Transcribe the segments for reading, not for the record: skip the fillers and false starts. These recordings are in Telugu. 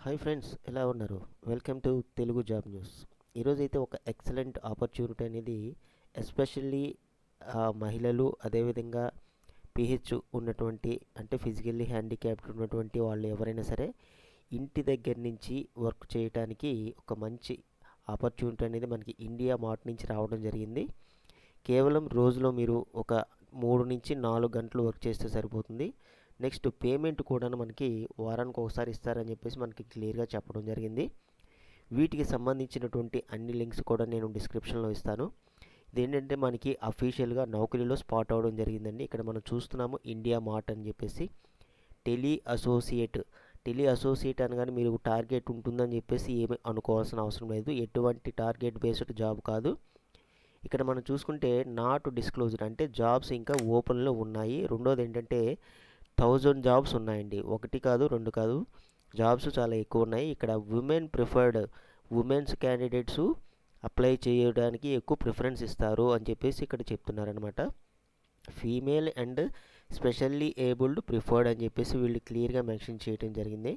హాయ్ ఫ్రెండ్స్, ఎలా ఉన్నారు? Welcome to Telugu job news. ఈరోజైతే ఒక ఎక్సలెంట్ ఆపర్చునిటీ అనేది ఎస్పెషల్లీ మహిళలు, అదేవిధంగా పిహెచ్ ఉన్నటువంటి అంటే ఫిజికల్లీ హ్యాండిక్యాప్డ్ ఉన్నటువంటి వాళ్ళు ఎవరైనా సరే ఇంటి దగ్గర నుంచి వర్క్ చేయడానికి ఒక మంచి ఆపర్చునిటీ అనేది మనకి ఇండియా మార్ట్ నుంచి రావడం జరిగింది. కేవలం రోజులో మీరు ఒక 3 నుంచి 4 గంటలు వర్క్ చేస్తే సరిపోతుంది. నెక్స్ట్ పేమెంట్ కూడా మనకి వారానికి ఒకసారి ఇస్తారని చెప్పేసి మనకి క్లియర్గా చెప్పడం జరిగింది. వీటికి సంబంధించినటువంటి అన్ని లింక్స్ కూడా నేను డిస్క్రిప్షన్లో ఇస్తాను. ఇదేంటంటే మనకి అఫీషియల్గా నౌకరీలో స్పాట్ అవ్వడం జరిగిందండి. ఇక్కడ మనం చూస్తున్నాము ఇండియా మార్ట్ అని చెప్పేసి టెలి అసోసియేట్ అనగానే మీరు టార్గెట్ ఉంటుందని చెప్పేసి ఏమి అనుకోవాల్సిన అవసరం లేదు. ఎటువంటి టార్గెట్ బేస్డ్ జాబ్ కాదు. ఇక్కడ మనం చూసుకుంటే నాట్ డిస్క్లోజ్డ్ అంటే జాబ్స్ ఇంకా ఓపెన్లో ఉన్నాయి. రెండోది ఏంటంటే 1000 జాబ్స్ ఉన్నాయండి. ఒకటి కాదు, రెండు కాదు, జాబ్స్ చాలా ఎక్కువ ఉన్నాయి. ఇక్కడ ఉమెన్స్ క్యాండిడేట్స్ అప్లై చేయడానికి ఎక్కువ ప్రిఫరెన్స్ ఇస్తారు అని చెప్పేసి ఇక్కడ చెప్తున్నారనమాట. Female and specially abled preferred అని చెప్పేసి వీళ్ళు క్లియర్గా మెన్షన్ చేయడం జరిగింది.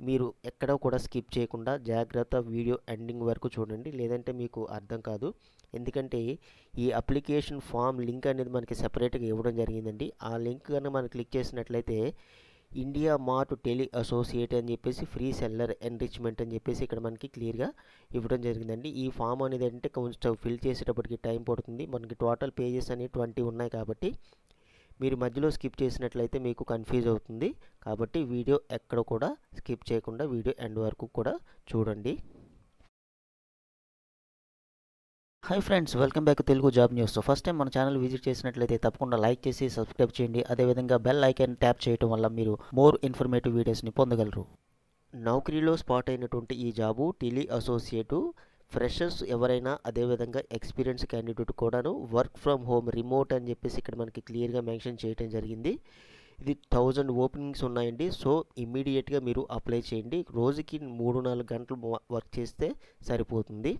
మీరు ఎక్కడ కూడా స్కిప్ చేయకుండా జాగ్రత్త వీడియో ఎండింగ్ వరకు చూడండి, లేదంటే మీకు అర్థం కాదు. ఎందుకంటే ఈ అప్లికేషన్ ఫామ్ లింక్ అనేది మనకి సెపరేట్గా ఇవ్వడం జరిగిందండి. ఆ లింక్ కనుక మనం క్లిక్ చేసినట్లయితే ఇండియా మార్ట్ టెలి అసోసియేట్ అని చెప్పేసి ఫ్రీ సెల్లర్ ఎన్రిచ్మెంట్ అని చెప్పేసి ఇక్కడ మనకి క్లియర్గా ఇవ్వడం జరిగిందండి. ఈ ఫామ్ అనేది అంటే కొంచెం ఫిల్ చేసేటప్పటికి టైం పడుతుంది. మనకి టోటల్ పేజెస్ అనేవి 20 ఉన్నాయి కాబట్టి మీరు మధ్యలో స్కిప్ చేసినట్లయితే మీకు కన్ఫ్యూజ్ అవుతుంది. కాబట్టి వీడియో ఎక్కడ కూడా స్కిప్ చేయకుండా వీడియో ఎండ్ వరకు కూడా చూడండి. Hi friends, welcome back Telugu job news. First time మన ఛానల్ విజిట్ చేసినట్లయితే తప్పకుండా లైక్ చేసి సబ్స్క్రైబ్ చేయండి. అదేవిధంగా బెల్ ఐకాన్ ట్యాప్ చేయడం వల్ల మీరు మోర్ ఇన్ఫర్మేటివ్ వీడియోస్ని పొందగలరు. నౌకరీలో స్పాట్ అయినటువంటి ఈ జాబు టెలి అసోసియేటు ఫ్రెషర్స్ ఎవరైనా, అదేవిధంగా ఎక్స్పీరియన్స్ క్యాండిడేట్ కూడాను వర్క్ ఫ్రమ్ హోమ్ రిమోట్ అని చెప్పేసి ఇక్కడ మనకి క్లియర్గా మెన్షన్ చేయడం జరిగింది. ఇది 1000 ఓపెనింగ్స్ ఉన్నాయండి. సో ఇమ్మీడియట్గా మీరు అప్లై చేయండి. రోజుకి 3-4 గంటలు వర్క్ చేస్తే సరిపోతుంది.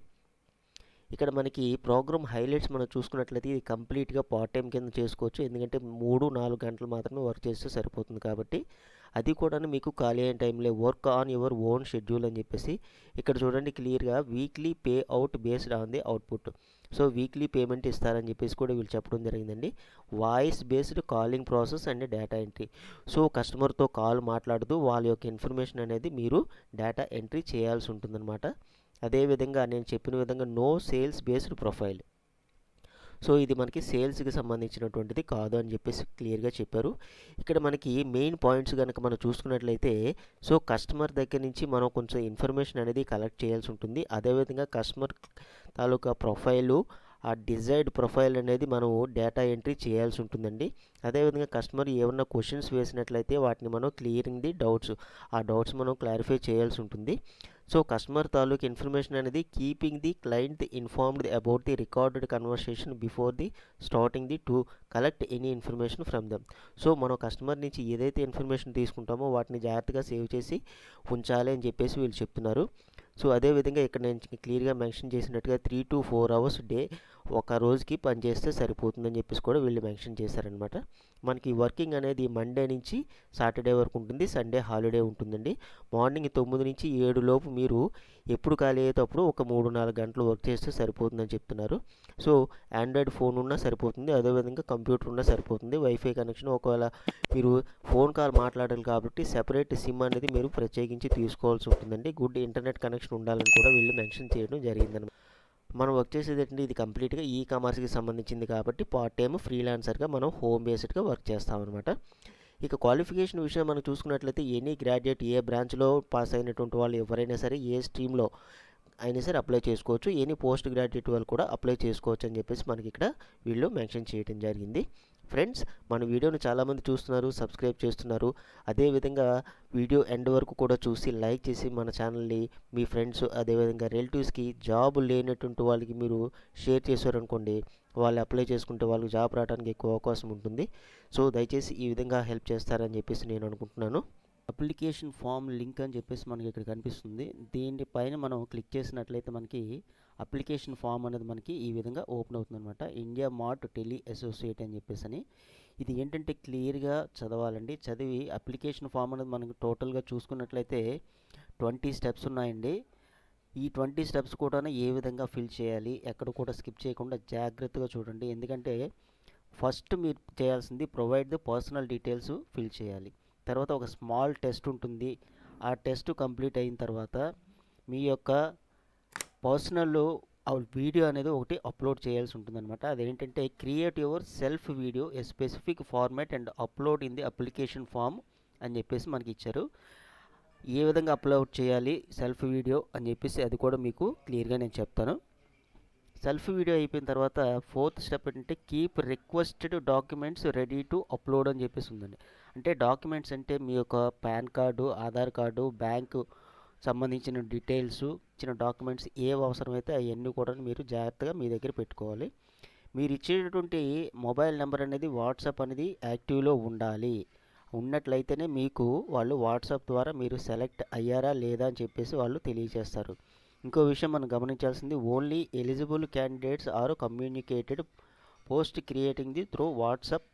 ఇక్కడ మనకి ప్రోగ్రామ్ హైలైట్స్ మనం చూసుకున్నట్లయితే ఇది కంప్లీట్గా పార్ట్ టైం కింద చేసుకోవచ్చు. ఎందుకంటే 3-4 గంటలు మాత్రమే వర్క్ చేస్తే సరిపోతుంది కాబట్టి. అది కూడా మీకు ఖాళీ అయిన టైంలో work on your own schedule అని చెప్పేసి ఇక్కడ చూడండి క్లియర్గా weekly pay out based on the output. So weekly payment ఇస్తారని చెప్పేసి కూడా వీళ్ళు చెప్పడం జరిగిందండి. Voice based calling process and data entry. So కస్టమర్తో కాల్ మాట్లాడుతూ వాళ్ళ యొక్క ఇన్ఫర్మేషన్ అనేది మీరు డేటా ఎంట్రీ చేయాల్సి ఉంటుందన్నమాట. అదేవిధంగా నేను చెప్పిన విధంగా no sales based profile. So ఇది మనకి సేల్స్కి సంబంధించినటువంటిది కాదు అని చెప్పేసి క్లియర్గా చెప్పారు. ఇక్కడ మనకి మెయిన్ పాయింట్స్ కనుక మనం చూసుకున్నట్లయితే సో కస్టమర్ దగ్గర నుంచి మనం కొంచెం ఇన్ఫర్మేషన్ అనేది కలెక్ట్ చేయాల్సి ఉంటుంది. అదేవిధంగా కస్టమర్ తాలూకా ప్రొఫైలు, ఆ డిజైర్డ్ ప్రొఫైల్ అనేది మనం డేటా ఎంట్రీ చేయాల్సి ఉంటుందండి. అదేవిధంగా కస్టమర్ ఏమన్నా క్వశ్చన్స్ వేసినట్లయితే వాటిని మనం క్లియరింగ్ ది డౌట్స్, ఆ డౌట్స్ మనం క్లారిఫై చేయాల్సి ఉంటుంది. సో కస్టమర్ తాలూకు ఇన్ఫర్మేషన్ అనేది keeping the client informed about the recorded conversation before the starting the to collect any information from them. So మనం కస్టమర్ నుంచి ఏదైతే ఇన్ఫర్మేషన్ తీసుకుంటామో వాటిని జాగ్రత్తగా సేవ్ చేసి ఉంచాలి అని చెప్పేసి వీళ్ళు చెప్తున్నారు. సో అదేవిధంగా ఇక్కడ నేను క్లియర్గా మెన్షన్ చేసినట్టుగా 3 to 4 అవర్స్ డే ఒక రోజుకి పనిచేస్తే సరిపోతుందని చెప్పేసి కూడా వీళ్ళు మెన్షన్ చేశారనమాట. మనకి వర్కింగ్ అనేది మండే నుంచి సాటర్డే వరకు ఉంటుంది, సండే హాలిడే ఉంటుందండి. మార్నింగ్ 9 నుంచి 7 లోపు మీరు ఎప్పుడు ఖాళీ అయ్యేటప్పుడు ఒక 3-4 గంటలు వర్క్ చేస్తే సరిపోతుందని చెప్తున్నారు. సో ఆండ్రాయిడ్ ఫోన్ ఉన్నా సరిపోతుంది, అదేవిధంగా కంప్యూటర్ ఉన్నా సరిపోతుంది. వైఫై కనెక్షన్ ఒకవేళ మీరు ఫోన్ కాల్ మాట్లాడాలి కాబట్టి సెపరేట్ సిమ్ అనేది మీరు ప్రత్యేకించి తీసుకోవాల్సి ఉంటుందండి. గుడ్ ఇంటర్నెట్ కనెక్షన్ ఉండాలని కూడా వీళ్ళు మెన్షన్ చేయడం జరిగిందనమాట. మనం వర్క్ చేసేది ఏంటంటే ఇది కంప్లీట్గా ఈ కామర్స్కి సంబంధించింది కాబట్టి పార్ట్ టైం ఫ్రీలాన్సర్గా మనం హోమ్ బేస్డ్గా వర్క్ చేస్తామన్నమాట. ఇక క్వాలిఫికేషన్ విషయం మనం చూసుకున్నట్లయితే ఎనీ గ్రాడ్యుయేట్ ఏ బ్రాంచ్లో పాస్ అయినటువంటి వాళ్ళు ఎవరైనా సరే ఏ స్ట్రీమ్లో అయినా సరే అప్లై చేసుకోవచ్చు. ఎనీ పోస్ట్ గ్రాడ్యుయేట్ వాళ్ళు కూడా అప్లై చేసుకోవచ్చు అని చెప్పేసి మనకి ఇక్కడ వీళ్ళు మెన్షన్ చేయడం జరిగింది. ఫ్రెండ్స్, మన వీడియోని చాలామంది చూస్తున్నారు, సబ్స్క్రైబ్ చేస్తున్నారు. అదేవిధంగా వీడియో ఎండ్ వరకు కూడా చూసి లైక్ చేసి మన ఛానల్ని మీ ఫ్రెండ్స్, అదేవిధంగా రిలేటివ్స్కి జాబ్ లేనటువంటి వాళ్ళకి మీరు షేర్ చేశారనుకోండి, వాళ్ళు అప్లై చేసుకుంటే వాళ్ళకి జాబ్ రావడానికి ఎక్కువ అవకాశం ఉంటుంది. సో దయచేసి ఈ విధంగా హెల్ప్ చేస్తారని చెప్పేసి నేను అనుకుంటున్నాను. అప్లికేషన్ ఫామ్ లింక్ అని చెప్పేసి మనకి ఇక్కడ కనిపిస్తుంది. దీనిపైన మనం క్లిక్ చేసినట్లయితే మనకి అప్లికేషన్ ఫామ్ అనేది మనకి ఈ విధంగా ఓపెన్ అవుతుంది అనమాట. ఇండియా మార్ట్ టెలి అసోసియేట్ అని చెప్పేసి ఇది ఏంటంటే క్లియర్గా చదవాలండి. చదివి అప్లికేషన్ ఫామ్ అనేది మనకి టోటల్గా చూసుకున్నట్లయితే 20 స్టెప్స్ ఉన్నాయండి. ఈ 20 స్టెప్స్ కూడా ఏ విధంగా ఫిల్ చేయాలి, ఎక్కడ కూడా స్కిప్ చేయకుండా జాగ్రత్తగా చూడండి. ఎందుకంటే ఫస్ట్ మీరు చేయాల్సింది provide the personal details fill చేయాలి. తర్వాత ఒక స్మాల్ టెస్ట్ ఉంటుంది. ఆ టెస్ట్ కంప్లీట్ అయిన తర్వాత మీ యొక్క పర్సనల్ వీడియో అనేది ఒకటి అప్లోడ్ చేయాల్సి ఉంటుందన్నమాట. అదేంటంటే create your self video a specific format and upload in the application form అని చెప్పేసి మనకి ఇచ్చారు. ఏ విధంగా అప్లోడ్ చేయాలి సెల్ఫ్ వీడియో అని చెప్పేసి అది కూడా మీకు క్లియర్గా నేను చెప్తాను. సెల్ఫ్ వీడియో అయిపోయిన తర్వాత 4th స్టెప్ ఏంటంటే keep requested documents ready to upload అని చెప్పేసి ఉందండి. అంటే డాక్యుమెంట్స్ అంటే మీ యొక్క pan card, Aadhaar card, bank సంబంధించిన డీటెయిల్స్, ఇచ్చిన డాక్యుమెంట్స్ ఏవి అవసరమైతే అవన్నీ కూడా మీరు జాగ్రత్తగా మీ దగ్గర పెట్టుకోవాలి. మీరు ఇచ్చేటటువంటి మొబైల్ నెంబర్ అనేది వాట్సాప్ అనేది యాక్టివ్లో ఉండాలి. ఉన్నట్లయితేనే మీకు వాళ్ళు వాట్సాప్ ద్వారా మీరు సెలెక్ట్ అయ్యారా లేదా అని చెప్పేసి వాళ్ళు తెలియజేస్తారు. ఇంకో విషయం మనం గమనించాల్సింది only eligible candidates are communicated post creating the through WhatsApp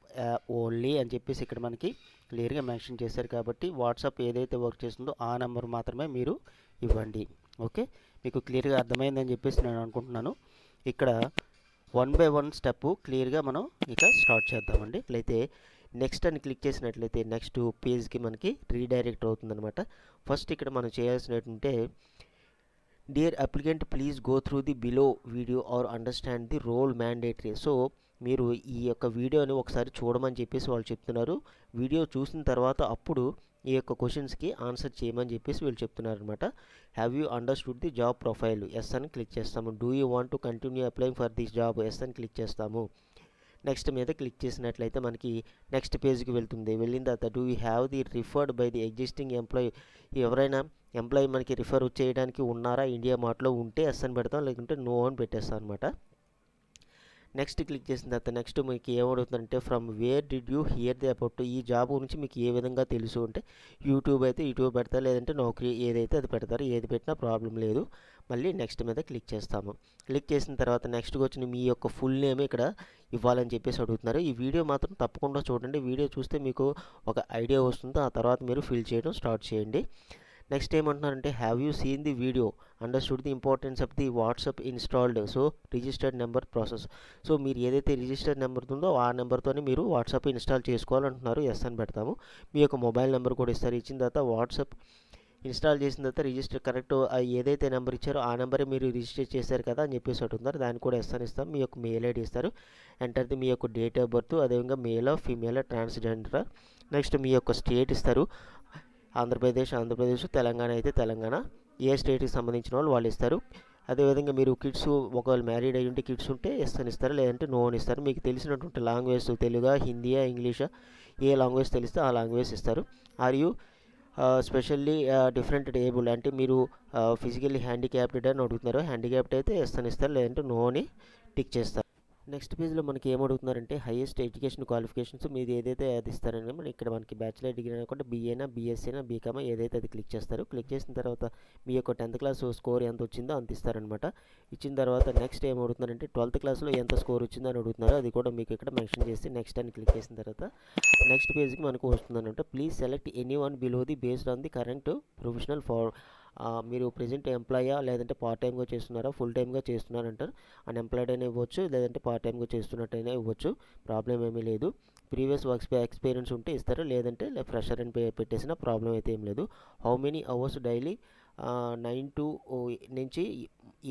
only అని చెప్పేసి ఇక్కడ మనకి క్లియర్గా మెన్షన్ చేశారు. కాబట్టి వాట్సాప్ ఏదైతే వర్క్ చేస్తుందో ఆ నెంబర్ మాత్రమే మీరు ఇవ్వండి. ఓకే, మీకు క్లియర్గా అర్థమైందని చెప్పేసి నేను అనుకుంటున్నాను. ఇక్కడ 1 by 1 స్టెప్ క్లియర్గా మనం ఇక స్టార్ట్ చేద్దామండి. అయితే నెక్స్ట్ అని క్లిక్ చేసినట్లయితే నెక్స్ట్ పేజ్కి మనకి రీడైరెక్ట్ అవుతుందన్నమాట. ఫస్ట్ ఇక్కడ మనం చేయాల్సినట్టుంటే dear applicant please go through the below video or understand the role mandatory. So మీరు ఈ యొక్క వీడియోని ఒకసారి చూడమని చెప్పేసి వాళ్ళు చెప్తున్నారు. వీడియో చూసిన తర్వాత అప్పుడు ఈ యొక్క క్వశ్చన్స్కి ఆన్సర్ చేయమని చెప్పేసి వీళ్ళు చెప్తున్నారు అనమాట. Have you understood the job profile? Yes అని క్లిక్ చేస్తాము. Do you want to continue applying for this job? Yes అని క్లిక్ చేస్తాము. నెక్స్ట్ మీద క్లిక్ చేసినట్లయితే మనకి నెక్స్ట్ పేజ్కి వెళ్తుంది. వెళ్ళిన తర్వాత do you have the referred by the existing employee? ఎవరైనా ఎంప్లాయీ మనకి రిఫర్ చేయడానికి ఉన్నారా ఇండియా మార్ట్లో? ఉంటే ఎస్ అని పెడతాం, లేకుంటే నో అని పెట్టేస్తాం అనమాట. నెక్స్ట్ క్లిక్ చేసిన తర్వాత నెక్స్ట్ మీకు ఏమడుగుతుందంటే from where did you hear the about? ఈ జాబ్ గురించి మీకు ఏ విధంగా తెలుసు అంటే యూట్యూబ్ అయితే యూట్యూబ్ పెడతారు, లేదంటే నౌకరీ ఏదైతే అది పెడతారు. ఏది పెట్టినా ప్రాబ్లం లేదు. మళ్ళీ నెక్స్ట్ మీద క్లిక్ చేస్తాము. క్లిక్ చేసిన తర్వాత నెక్స్ట్కి వచ్చిన మీ యొక్క ఫుల్ నేమ్ ఇక్కడ ఇవ్వాలని చెప్పేసి అడుగుతున్నారు. ఈ వీడియో మాత్రం తప్పకుండా చూడండి. వీడియో చూస్తే మీకు ఒక ఐడియా వస్తుంది. ఆ తర్వాత మీరు ఫిల్ చేయడం స్టార్ట్ చేయండి. నెక్స్ట్ ఏమంటున్నారంటే have you seen the video, understood the importance of the WhatsApp installed, so registered number process. So మీరు ఏదైతే రిజిస్టర్డ్ నెంబర్ ఉందో ఆ నెంబర్తోనే మీరు వాట్సాప్ ఇన్స్టాల్ చేసుకోవాలంటున్నారు. ఎస్ అని పెడతాము. మీ యొక్క మొబైల్ నెంబర్ కూడా ఇస్తారు. ఇచ్చిన తర్వాత వాట్సాప్ ఇన్స్టాల్ చేసిన తర్వాత రిజిస్టర్ కరెక్ట్ ఏదైతే నెంబర్ ఇచ్చారో ఆ నెంబరే మీరు రిజిస్టర్ చేశారు కదా అని చెప్పేసి అంటున్నారు. దాన్ని కూడా ఎస్ అని ఇస్తాం. మీ యొక్క మెయిల్ ఐడి ఇస్తారు. ఎంటర్ ది మీ యొక్క డేట్ ఆఫ్ బర్త్, అదేవిధంగా మేల్ ఫీమేల్ ట్రాన్స్జెండర్. నెక్స్ట్ మీ యొక్క స్టేట్ ఇస్తారు. ఆంధ్రప్రదేశ్, తెలంగాణ అయితే తెలంగాణ, ఏ స్టేట్కి సంబంధించిన వాళ్ళు ఇస్తారు. అదేవిధంగా మీరు కిడ్స్ ఒకవేళ మ్యారీడ్ అయ్యి ఉంటే కిడ్స్ ఉంటే ఎస్ అని ఇస్తారు, లేదంటే నో అని ఇస్తారు. మీకు తెలిసినటువంటి లాంగ్వేజ్ తెలుగా, హిందీయా, ఇంగ్లీషా, ఏ లాంగ్వేజ్ తెలిస్తే ఆ లాంగ్వేజ్ ఇస్తారు. Are you specially different able అంటే మీరు ఫిజికల్లీ హ్యాండిక్యాప్టెడ్ అని అడుగుతున్నారు. హ్యాండిక్యాప్ట్ అయితే ఎస్ అని ఇస్తారు, లేదంటే నో అని టిక్ చేస్తారు. నెక్స్ట్ పేజ్లో మనకి ఏమడుగుతున్నారంటే హైయెస్ట్ ఎడ్యుకేషన్ క్వాలిఫికేషన్స్ మీరు ఏదైతే అది ఇస్తారని మన ఇక్కడ మనకి బ్యాచిలర్ డిగ్రీ అనుకుంటే బీఏనా, బీఎస్సీనా, బీకామా ఏదైతే అది క్లిక్ చేస్తారు. క్లిక్ చేసిన తర్వాత మీ యొక్క 10th క్లాస్ స్కోర్ ఎంత వచ్చిందో అంత ఇస్తారనమాట. ఇచ్చిన తర్వాత నెక్స్ట్ ఏమడుగుతున్నారంటే 12th క్లాస్లో ఎంత స్కోర్ వచ్చిందో అని అడుగుతున్నారు. అది కూడా మీకు ఇక్కడ మెన్షన్ చేసి నెక్స్ట్ అని క్లిక్ చేసిన తర్వాత నెక్స్ట్ పేజ్కి మనకు వస్తుందన్నమాట. Please select any one below the based on the current professional far. మీరు ప్రజెంట్ ఎంప్లాయా, లేదంటే పార్ట్ టైమ్గా చేస్తున్నారా, ఫుల్ టైమ్గా చేస్తున్నారంటారు. అన్ఎంప్లాయిడ్ అయినా ఇవ్వచ్చు, లేదంటే పార్ట్ టైమ్గా చేస్తున్నట్టయినా ఇవ్వచ్చు. ప్రాబ్లం ఏమీ లేదు. ప్రీవియస్ వర్క్ ఎక్స్పీరియన్స్ ఉంటే ఇస్తారు, లేదంటే ఫ్రెషర్ అని పెట్టేసిన ప్రాబ్లం అయితే ఏం లేదు. How many hours daily 9 to నుంచి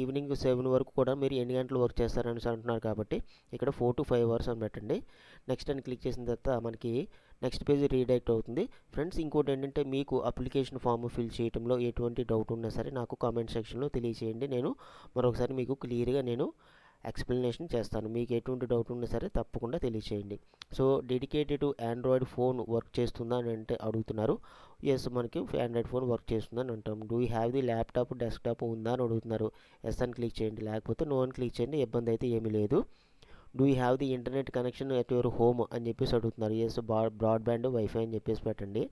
ఈవినింగ్ 7 వరకు కూడా మీరు ఎన్ని గంటలు వర్క్ చేస్తారని అంటున్నారు. కాబట్టి ఇక్కడ 4 to 5 అవర్స్ అని పెట్టండి. నెక్స్ట్ అని క్లిక్ చేసిన తర్వాత మనకి నెక్స్ట్ పేజ్ రీడైరెక్ట్ అవుతుంది. ఫ్రెండ్స్, ఇంకోటి ఏంటంటే మీకు అప్లికేషన్ ఫామ్ ఫిల్ చేయడంలో ఎటువంటి డౌట్ ఉన్నా సరే నాకు కామెంట్ సెక్షన్లో తెలియచేయండి. నేను మరొకసారి మీకు క్లియర్గా నేను ఎక్స్ప్లెనేషన్ చేస్తాను. మీకు ఎటువంటి డౌట్ ఉన్నా సరే తప్పకుండా తెలియచేయండి. So dedicated to Android phone work చేస్తుందా అని అంటే అడుగుతున్నారు. ఎస్, మనకి ఆండ్రాయిడ్ ఫోన్ వర్క్ చేస్తుందని అంటాం. Do you have the laptop, desktop ఉందా అని అడుగుతున్నారు. ఎస్ అని క్లిక్ చేయండి, లేకపోతే నో అని క్లిక్ చేయండి. ఇబ్బంది అయితే ఏమీ లేదు. Do you have the internet connection at your home అని చెప్పేసి అడుగుతున్నారు. ఎస్, బ్రాడ్బ్యాండ్ వైఫై అని చెప్పేసి పెట్టండి.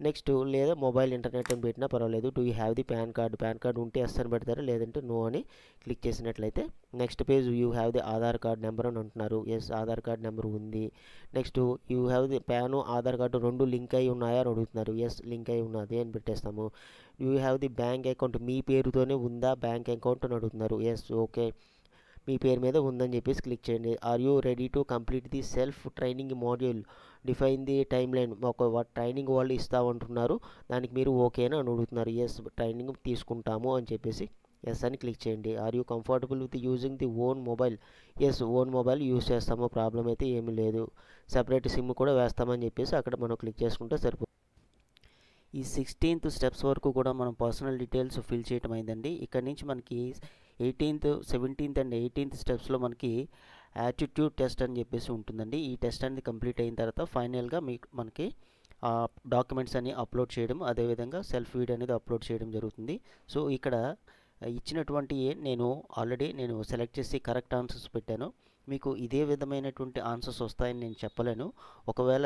నెక్స్ట్ లేదా మొబైల్ ఇంటర్నెట్ అని పెట్టినా పర్వాలేదు. Do you have the PAN card ఉంటే ఎస్ అని పెడతారు, లేదంటే నో అని క్లిక్ చేసినట్లయితే next page you have the Aadhaar card number అని అంటున్నారు. ఎస్, ఆధార్ కార్డ్ నెంబర్ ఉంది. Next you have the Aadhaar card రెండు లింక్ అయి ఉన్నాయా అని అడుగుతున్నారు. ఎస్, లింక్ అయి ఉన్నది అని పెట్టేస్తాము. You have the bank account, మీ పేరుతోనే ఉందా బ్యాంక్ అకౌంట్ అని అడుగుతున్నారు. ఎస్, ఓకే, మీ పేరు మీద ఉందని చెప్పేసి క్లిక్ చేయండి. Are you ready to complete the self training module, define the time line, ఒక ట్రైనింగ్ వాళ్ళు ఇస్తామంటున్నారు, దానికి మీరు ఓకేనా అని అడుగుతున్నారు. ఎస్, ట్రైనింగ్ తీసుకుంటాము అని చెప్పేసి ఎస్ అని క్లిక్ చేయండి. Are you comfortable with using the own mobile, yes own mobile use చేస్తాము, ప్రాబ్లం అయితే ఏమీ లేదు, సపరేట్ సిమ్ కూడా వేస్తామని చెప్పేసి అక్కడ మనం క్లిక్ చేసుకుంటే సరిపోతుంది. ఈ 16th స్టెప్స్ వరకు కూడా మనం పర్సనల్ డీటెయిల్స్ ఫిల్ చేయటం అయిందండి. ఇక్కడ నుంచి మనకి 18th, 17th అండ్ 18th స్టెప్స్లో మనకి యాటిట్యూడ్ టెస్ట్ అని చెప్పేసి ఉంటుందండి. ఈ టెస్ట్ అనేది కంప్లీట్ అయిన తర్వాత ఫైనల్గా మనకి డాక్యుమెంట్స్ అన్ని అప్లోడ్ చేయడం, అదేవిధంగా సెల్ఫ్ వీడియో అనేది అప్లోడ్ చేయడం జరుగుతుంది. సో ఇక్కడ ఇచ్చినటువంటి నేను ఆల్రెడీ సెలెక్ట్ చేసి కరెక్ట్ ఆన్సర్స్ పెట్టాను. మీకు ఇదే విధమైనటువంటి ఆన్సర్స్ వస్తాయని నేను చెప్పలేను. ఒకవేళ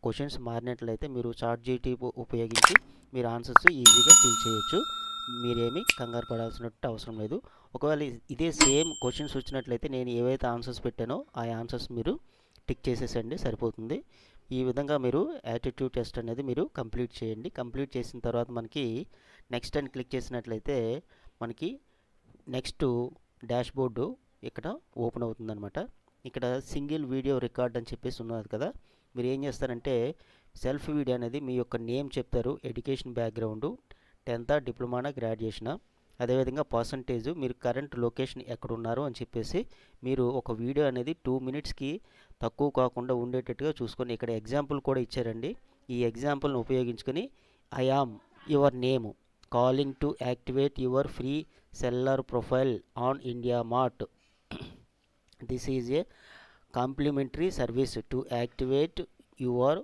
క్వశ్చన్స్ మారినట్లయితే మీరు చాట్‌జీపీటీ ఉపయోగించి మీరు ఆన్సర్స్ ఈజీగా ఫిల్ చేయొచ్చు. మీరేమీ కంగారు పడాల్సినట్టు అవసరం లేదు. ఒకవేళ ఇదే సేమ్ క్వశ్చన్స్ వచ్చినట్లయితే నేను ఏవైతే ఆన్సర్స్ పెట్టానో ఆ ఆన్సర్స్ మీరు టిక్ చేసేసండి, సరిపోతుంది. ఈ విధంగా మీరు యాటిట్యూడ్ టెస్ట్ అనేది మీరు కంప్లీట్ చేయండి. కంప్లీట్ చేసిన తర్వాత మనకి నెక్స్ట్ అని క్లిక్ చేసినట్లయితే మనకి నెక్స్ట్ డాష్బోర్డు ఇక్కడ ఓపెన్ అవుతుందన్నమాట. ఇక్కడ సింగిల్ వీడియో రికార్డ్ అని చెప్పేసి ఉన్నది కదా, మీరు ఏం చేస్తారంటే సెల్ఫ్ వీడియో అనేది మీ యొక్క నేమ్ చెప్తారు, ఎడ్యుకేషన్ బ్యాక్గ్రౌండు, 10th డిప్లొమానా గ్రాడ్యుయేషనా, అదేవిధంగా పర్సంటేజు, మీరు కరెంట్ లొకేషన్ ఎక్కడున్నారు అని చెప్పేసి మీరు ఒక వీడియో అనేది 2 minutesకి తక్కువ కాకుండా ఉండేటట్టుగా చూసుకొని ఇక్కడ ఎగ్జాంపుల్ కూడా ఇచ్చారండి. ఈ ఎగ్జాంపుల్ని ఉపయోగించుకొని I am your name calling to activate your free seller profile on India Mart. This is a complimentary service to activate your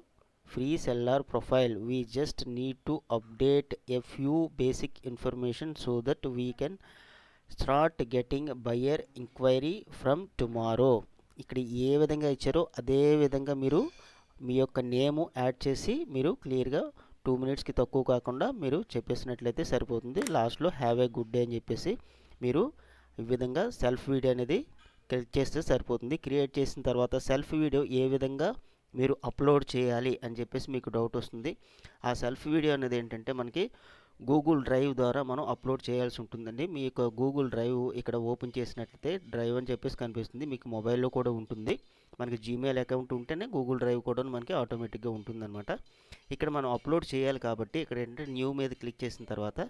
free seller profile. We just need to update a few basic information so that we can start getting buyer inquiry from tomorrow. ఇక్కడ ఏ విధంగా ఇచ్చారో అదే విధంగా మీరు మీ యొక్క నేమ్ యాడ్ చేసి మీరు క్లియర్గా 2 minutesకి తక్కువ కాకుండా మీరు చెప్పేసినట్లయితే సరిపోతుంది. లాస్ట్లో హ్యావ్ ఏ గుడ్ డే అని చెప్పేసి మీరు ఈ విధంగా సెల్ఫ్ వీడియో అనేది క్లిక్ చేస్తే సరిపోతుంది. క్రియేట్ చేసిన తర్వాత సెల్ఫ్ వీడియో ఏ విధంగా మీరు అప్లోడ్ చేయాలి అని చెప్పేసి మీకు డౌట్ వస్తుంది. ఆ సెల్ఫ్ వీడియో అనేది ఏంటంటే మనకి గూగుల్ డ్రైవ్ ద్వారా మనం అప్లోడ్ చేయాల్సి ఉంటుందండి. మీ యొక్క గూగుల్ డ్రైవ్ ఇక్కడ ఓపెన్ చేసినట్లయితే డ్రైవ్ అని చెప్పేసి కనిపిస్తుంది, మీకు మొబైల్లో కూడా ఉంటుంది. మనకి జీమెయిల్ అకౌంట్ ఉంటేనే గూగుల్ డ్రైవ్ కూడా మనకి ఆటోమేటిక్గా ఉంటుందన్నమాట. ఇక్కడ మనం అప్లోడ్ చేయాలి కాబట్టి ఇక్కడ ఏంటంటే న్యూ మీద క్లిక్ చేసిన తర్వాత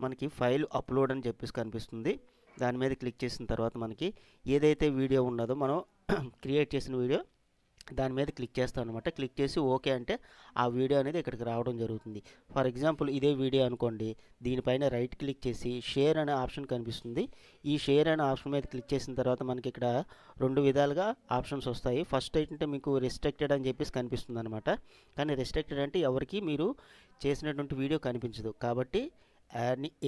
మనకి ఫైల్ అప్లోడ్ అని చెప్పేసి కనిపిస్తుంది. దాని మీద క్లిక్ చేసిన తర్వాత మనకి ఏదైతే వీడియో ఉన్నదో మనం క్రియేట్ చేసిన వీడియో దాని మీద క్లిక్ చేస్తాం అనమాట. క్లిక్ చేసి ఓకే అంటే ఆ వీడియో అనేది ఇక్కడికి రావడం జరుగుతుంది. ఫర్ ఎగ్జాంపుల్ ఇదే వీడియో అనుకోండి, దీనిపైన రైట్ క్లిక్ చేసి షేర్ అనే ఆప్షన్ కనిపిస్తుంది. ఈ షేర్ అనే ఆప్షన్ మీద క్లిక్ చేసిన తర్వాత మనకి ఇక్కడ 2 విధాలుగా ఆప్షన్స్ వస్తాయి. ఫస్ట్ ఏంటంటే మీకు రెస్ట్రిక్టెడ్ అని చెప్పేసి కనిపిస్తుంది అనమాట. కానీ రెస్ట్రిక్టెడ్ అంటే ఎవరికి మీరు చేసినటువంటి వీడియో కనిపించదు. కాబట్టి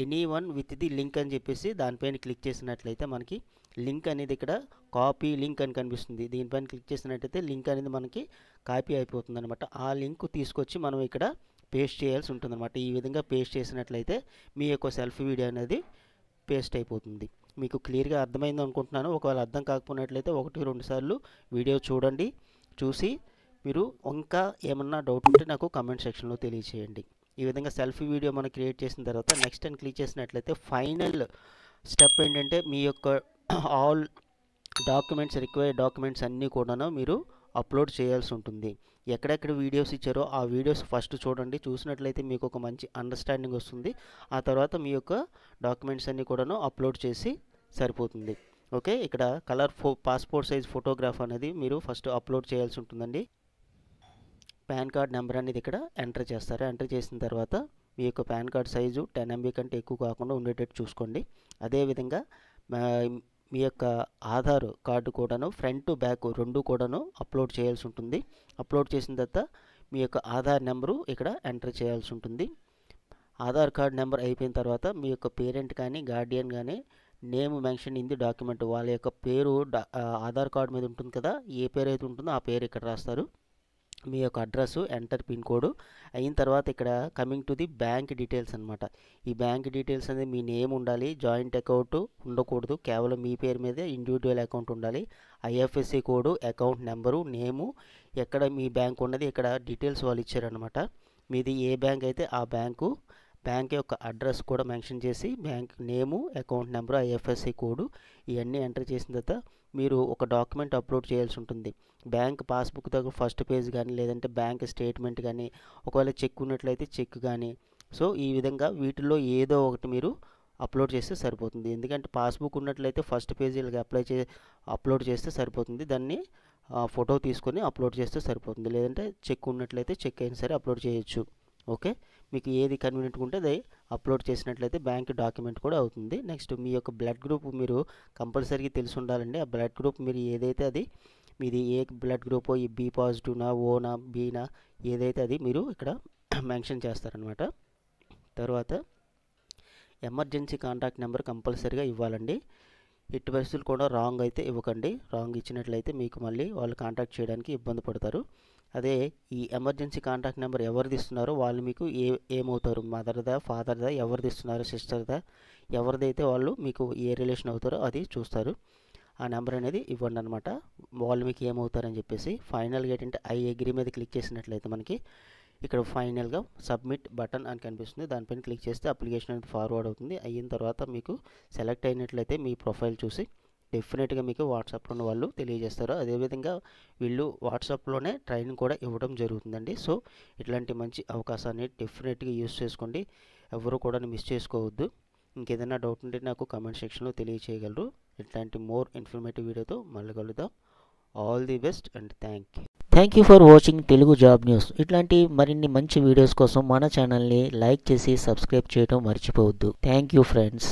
any one with the link అని చెప్పేసి దానిపైన క్లిక్ చేసినట్లయితే మనకి లింక్ అనేది ఇక్కడ కాపీ లింక్ అని కనిపిస్తుంది. దీనిపైన క్లిక్ చేసినట్లయితే లింక్ అనేది మనకి కాపీ అయిపోతుంది అనమాట. ఆ లింక్ తీసుకొచ్చి మనం ఇక్కడ పేస్ట్ చేయాల్సి ఉంటుంది అనమాట. ఈ విధంగా పేస్ట్ చేసినట్లయితే మీ యొక్క సెల్ఫ్ వీడియో అనేది పేస్ట్ అయిపోతుంది. మీకు క్లియర్గా అర్థమైంది అనుకుంటున్నాను. ఒకవేళ అర్థం కాకపోయినట్లయితే 1-2 సార్లు వీడియో చూడండి. చూసి మీరు ఇంకా ఏమన్నా డౌట్ ఉంటే నాకు కామెంట్ సెక్షన్లో తెలియచేయండి. ఈ విధంగా సెల్ఫీ వీడియో మనం క్రియేట్ చేసిన తర్వాత నెక్స్ట్ అని క్లిక్ చేసినట్లయితే ఫైనల్ స్టెప్ ఏంటంటే మీ యొక్క ఆల్ డాక్యుమెంట్స్, రిక్వైర్డ్ డాక్యుమెంట్స్ అన్నీ కూడా మీరు అప్లోడ్ చేయాల్సి ఉంటుంది. ఎక్కడెక్కడ వీడియోస్ ఇచ్చారో ఆ వీడియోస్ ఫస్ట్ చూడండి. చూసినట్లయితే మీకు ఒక మంచి అండర్స్టాండింగ్ వస్తుంది. ఆ తర్వాత మీ యొక్క డాక్యుమెంట్స్ అన్నీ కూడా అప్లోడ్ చేసి సరిపోతుంది. ఓకే, ఇక్కడ కలర్ పాస్పోర్ట్ సైజ్ ఫోటోగ్రాఫ్ అనేది మీరు ఫస్ట్ అప్లోడ్ చేయాల్సి ఉంటుందండి. పాన్ కార్డ్ నెంబర్ అనేది ఇక్కడ ఎంటర్ చేస్తారు. ఎంటర్ చేసిన తర్వాత మీ యొక్క పాన్ కార్డ్ సైజు 10 MB కంటే ఎక్కువ కాకుండా ఉండేటట్టు చూసుకోండి. అదేవిధంగా మీ యొక్క ఆధార్ కార్డు కూడాను ఫ్రంట్ బ్యాక్ 2 కూడాను అప్లోడ్ చేయాల్సి ఉంటుంది. అప్లోడ్ చేసిన తర్వాత మీ యొక్క ఆధార్ నెంబరు ఇక్కడ ఎంటర్ చేయాల్సి ఉంటుంది. ఆధార్ కార్డ్ నెంబర్ అయిపోయిన తర్వాత మీ యొక్క పేరెంట్ కానీ గార్డియన్ కానీ name mention in the document, వాళ్ళ యొక్క పేరు ఆధార్ కార్డు మీద ఉంటుంది కదా, ఏ పేరు అయితే ఉంటుందో ఆ పేరు ఇక్కడ రాస్తారు. మీ యొక్క అడ్రస్, ఎంటర్ పిన్ కోడ్ అయిన తర్వాత ఇక్కడ coming to the bank details అనమాట. ఈ బ్యాంక్ డీటెయిల్స్ అనేది మీ నేమ్ ఉండాలి, జాయింట్ అకౌంట్ ఉండకూడదు, కేవలం మీ పేరు మీదే ఇండివిజువల్ అకౌంట్ ఉండాలి. IFSC కోడ్, అకౌంట్ నెంబరు, నేము, ఎక్కడ మీ బ్యాంక్ ఉన్నది ఇక్కడ డీటెయిల్స్ వాళ్ళు ఇచ్చారనమాట. మీది ఏ బ్యాంక్ అయితే ఆ బ్యాంకు, బ్యాంక్ యొక్క అడ్రస్ కూడా మెన్షన్ చేసి బ్యాంక్ నేము, అకౌంట్ నెంబరు, ఐఎఫ్ఎస్సి కోడ్ ఇవన్నీ ఎంటర్ చేసిన తర్వాత మీరు ఒక డాక్యుమెంట్ అప్లోడ్ చేయాల్సి ఉంటుంది. బ్యాంక్ పాస్బుక్ దగ్గర ఫస్ట్ పేజ్ కానీ, లేదంటే బ్యాంక్ స్టేట్మెంట్ కానీ, ఒకవేళ చెక్ ఉన్నట్లయితే చెక్ కానీ. సో ఈ విధంగా వీటిల్లో ఏదో ఒకటి మీరు అప్లోడ్ చేస్తే సరిపోతుంది. ఎందుకంటే పాస్బుక్ ఉన్నట్లయితే ఫస్ట్ పేజ్ వీళ్ళకి అప్లోడ్ చేస్తే సరిపోతుంది. దాన్ని ఫోటో తీసుకొని అప్లోడ్ చేస్తే సరిపోతుంది. లేదంటే చెక్ ఉన్నట్లయితే చెక్ అయినా సరే అప్లోడ్ చేయొచ్చు. ఓకే, మీకు ఏది కన్వీనియంట్గా ఉంటే అది అప్లోడ్ చేసినట్లయితే బ్యాంక్ డాక్యుమెంట్ కూడా అవుతుంది. నెక్స్ట్ మీ యొక్క బ్లడ్ గ్రూప్ మీరు కంపల్సరీగా తెలిసి ఉండాలండి. ఆ బ్లడ్ గ్రూప్ మీరు ఏదైతే అది మీది ఏ బ్లడ్ గ్రూపో, ఈ బి పాజిటివ్నా, ఓనా, బీనా, ఏదైతే అది మీరు ఇక్కడ మెన్షన్ చేస్తారనమాట. తర్వాత ఎమర్జెన్సీ కాంటాక్ట్ నెంబర్ కంపల్సరీగా ఇవ్వాలండి. ఎట్టి పరిస్థితులు కూడా రాంగ్ అయితే ఇవ్వకండి. రాంగ్ ఇచ్చినట్లయితే మీకు మళ్ళీ వాళ్ళు కాంటాక్ట్ చేయడానికి ఇబ్బంది పడతారు. అదే ఈ ఎమర్జెన్సీ కాంటాక్ట్ నెంబర్ ఎవరిది ఇస్తున్నారో వాళ్ళు మీకు ఏమవుతారు, మదర్దా, ఫాదర్దా, ఎవరిది ఇస్తున్నారు, సిస్టర్దా, ఎవరిదైతే వాళ్ళు మీకు ఏ రిలేషన్ అవుతారో అది చూస్తారు. ఆ నెంబర్ అనేది ఇవ్వండి అనమాట. వాళ్ళు మీకు ఏమవుతారని చెప్పేసి. ఫైనల్గా ఏంటంటే ఐ అగ్రీ మీద క్లిక్ చేసినట్లయితే మనకి ఇక్కడ ఫైనల్గా సబ్మిట్ బటన్ అని కనిపిస్తుంది. దానిపైన క్లిక్ చేస్తే అప్లికేషన్ అనేది ఫార్వర్డ్ అవుతుంది. అయిన తర్వాత మీకు సెలెక్ట్ అయినట్లయితే మీ ప్రొఫైల్ చూసి డెఫినెట్గా మీకు వాట్సాప్లో వాళ్ళు తెలియజేస్తారు. అదేవిధంగా వీళ్ళు వాట్సాప్లోనే ట్రైనింగ్ కూడా ఇవ్వడం జరుగుతుందండి. సో ఇట్లాంటి మంచి అవకాశాన్ని డెఫినెట్గా యూస్ చేసుకోండి. ఎవరు కూడా మిస్ చేసుకోవద్దు. ఇంకేదైనా డౌట్ ఉంటే నాకు కామెంట్ సెక్షన్లో తెలియచేయగలరు. ఇట్లాంటి మోర్ ఇన్ఫర్మేటివ్ వీడియోతో మళ్ళీ కలుద్దాం. All the best and thank you for watching Telugu job news. ఇట్లాంటి మరిన్ని మంచి వీడియోస్ కోసం మన ఛానల్ని లైక్ చేసి సబ్స్క్రైబ్ చేయడం మర్చిపోవద్దు. Thank you friends.